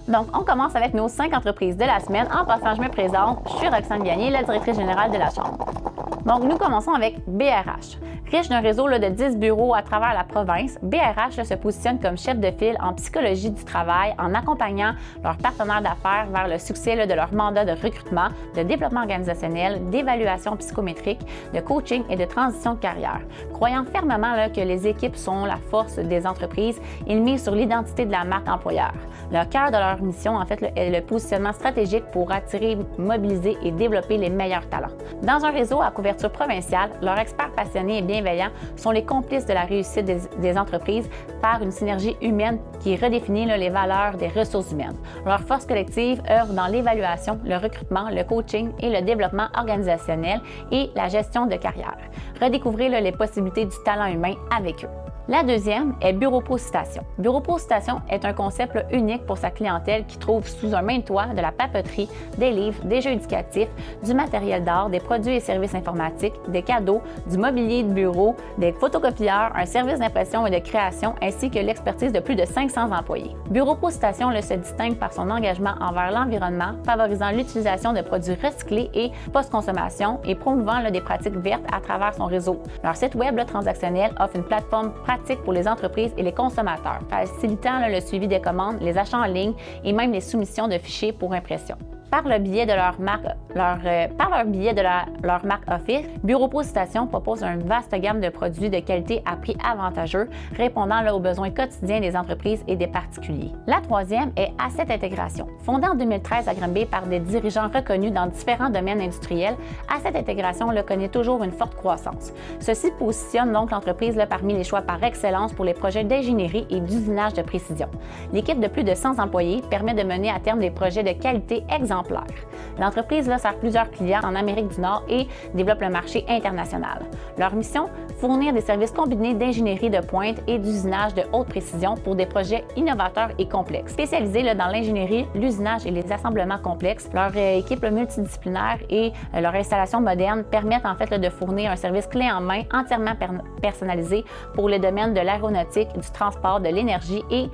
Donc, on commence avec nos 5 entreprises de la semaine. En passant, je me présente, je suis Roxane Gagné, la directrice générale de la Chambre. Donc, nous commençons avec BRH. Riche d'un réseau de 10 bureaux à travers la province, BRH se positionne comme chef de file en psychologie du travail en accompagnant leurs partenaires d'affaires vers le succès de leur mandat de recrutement, de développement organisationnel, d'évaluation psychométrique, de coaching et de transition de carrière. Croyant fermement que les équipes sont la force des entreprises, ils misent sur l'identité de la marque employeur. Le cœur de leur mission, en fait, est le positionnement stratégique pour attirer, mobiliser et développer les meilleurs talents. Dans un réseau à couverture provinciale, leurs experts passionnés et bienveillants sont les complices de la réussite des entreprises par une synergie humaine qui redéfinit les valeurs des ressources humaines. Leur force collective œuvre dans l'évaluation, le recrutement, le coaching et le développement organisationnel et la gestion de carrière. Redécouvrez les possibilités du talent humain avec eux. La deuxième est Bureau Citation. Bureau Citation est un concept unique pour sa clientèle qui trouve sous un même toit de la papeterie, des livres, des jeux éducatifs, du matériel d'art, des produits et services informatiques, des cadeaux, du mobilier de bureau, des photocopieurs, un service d'impression et de création ainsi que l'expertise de plus de 500 employés. Bureau Citation se distingue par son engagement envers l'environnement, favorisant l'utilisation de produits recyclés et post-consommation et promouvant des pratiques vertes à travers son réseau. Leur site web transactionnel offre une plateforme pratique pour les entreprises et les consommateurs, facilitant le suivi des commandes, les achats en ligne et même les soumissions de fichiers pour impression. Par le biais de leur marque Office, Bureau Citation propose une vaste gamme de produits de qualité à prix avantageux, répondant aux besoins quotidiens des entreprises et des particuliers. La troisième est Asset Intégration. Fondée en 2013 à Granby par des dirigeants reconnus dans différents domaines industriels, Asset Intégration connaît toujours une forte croissance. Ceci positionne donc l'entreprise parmi les choix par excellence pour les projets d'ingénierie et d'usinage de précision. L'équipe de plus de 100 employés permet de mener à terme des projets de qualité exemplaire. L'entreprise sert plusieurs clients en Amérique du Nord et développe le marché international. Leur mission, fournir des services combinés d'ingénierie de pointe et d'usinage de haute précision pour des projets innovateurs et complexes. Spécialisés dans l'ingénierie, l'usinage et les assemblements complexes, leur équipe multidisciplinaire et leur installation moderne permettent en fait de fournir un service clé en main entièrement personnalisé pour les domaines de l'aéronautique, du transport, de l'énergie et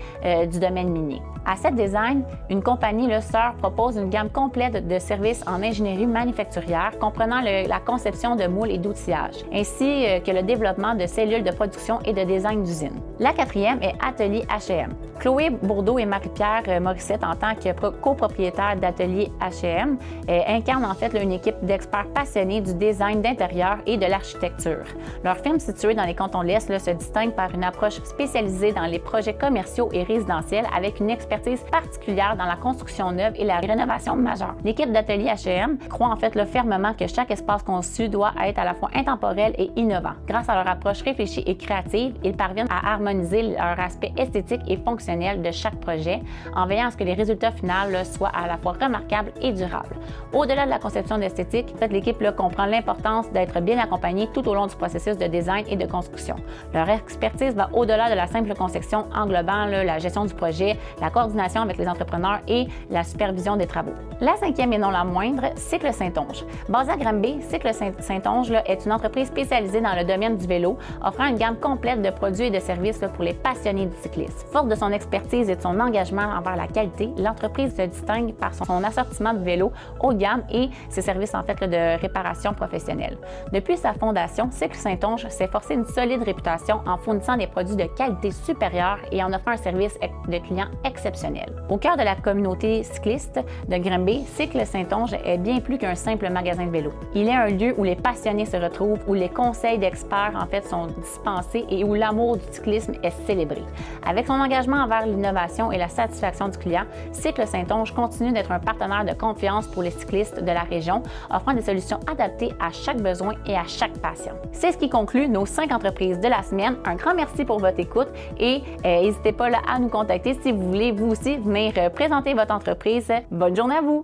du domaine minier. Asset Design, une compagnie sœur, propose une gamme complète de services en ingénierie manufacturière comprenant la conception de moules et d'outillage, ainsi que le développement de cellules de production et de design d'usine. La quatrième est Atelier H&M. Chloé Bourdeau et Marie-Pierre Morissette, en tant que copropriétaires d'Atelier H&M, incarnent en fait une équipe d'experts passionnés du design d'intérieur et de l'architecture. Leur firme située dans les cantons de l'Est se distingue par une approche spécialisée dans les projets commerciaux et résidentiels avec une expertise particulière dans la construction neuve et la rénovation majeure. L'équipe d'Atelier H&M croit en fait fermement que chaque espace conçu doit être à la fois intemporel et innovant. Grâce à leur approche réfléchie et créative, ils parviennent à harmoniser leur aspect esthétique et fonctionnel de chaque projet en veillant à ce que les résultats finaux soient à la fois remarquables et durables. Au-delà de la conception d'esthétique, l'équipe comprend l'importance d'être bien accompagnée tout au long du processus de design et de construction. Leur expertise va au-delà de la simple conception, englobant la gestion du projet, la coordination avec les entrepreneurs et la supervision des travaux. La cinquième et non la moindre, Cycle Saint-Onge. Basée à Granby, Cycle Saint-Onge est une entreprise spécialisée dans le domaine du vélo, offrant une gamme complète de produits et de services pour les passionnés du cyclisme. Forte de son expertise et de son engagement envers la qualité, l'entreprise se distingue par son assortiment de vélos haut de gamme et ses services en fait de réparation professionnelle. Depuis sa fondation, Cycle Saint-Onge s'est forcé une solide réputation en fournissant des produits de qualité supérieure et en offrant un service de client exceptionnel. Au cœur de la communauté cycliste de Granby, Cycle Saint-Onge est bien plus qu'un simple magasin de vélo. Il est un lieu où les passionnés se retrouvent, où les conseils d'experts en fait sont dispensés et où l'amour du cyclisme est célébré. Avec son engagement envers l'innovation et la satisfaction du client, Cycle Saint-Onge continue d'être un partenaire de confiance pour les cyclistes de la région, offrant des solutions adaptées à chaque besoin et à chaque passion. C'est ce qui conclut nos 5 entreprises de la semaine. Un grand merci pour votre écoute et n'hésitez pas à nous contacter si vous voulez vous aussi venir présenter votre entreprise. Bonne journée à vous!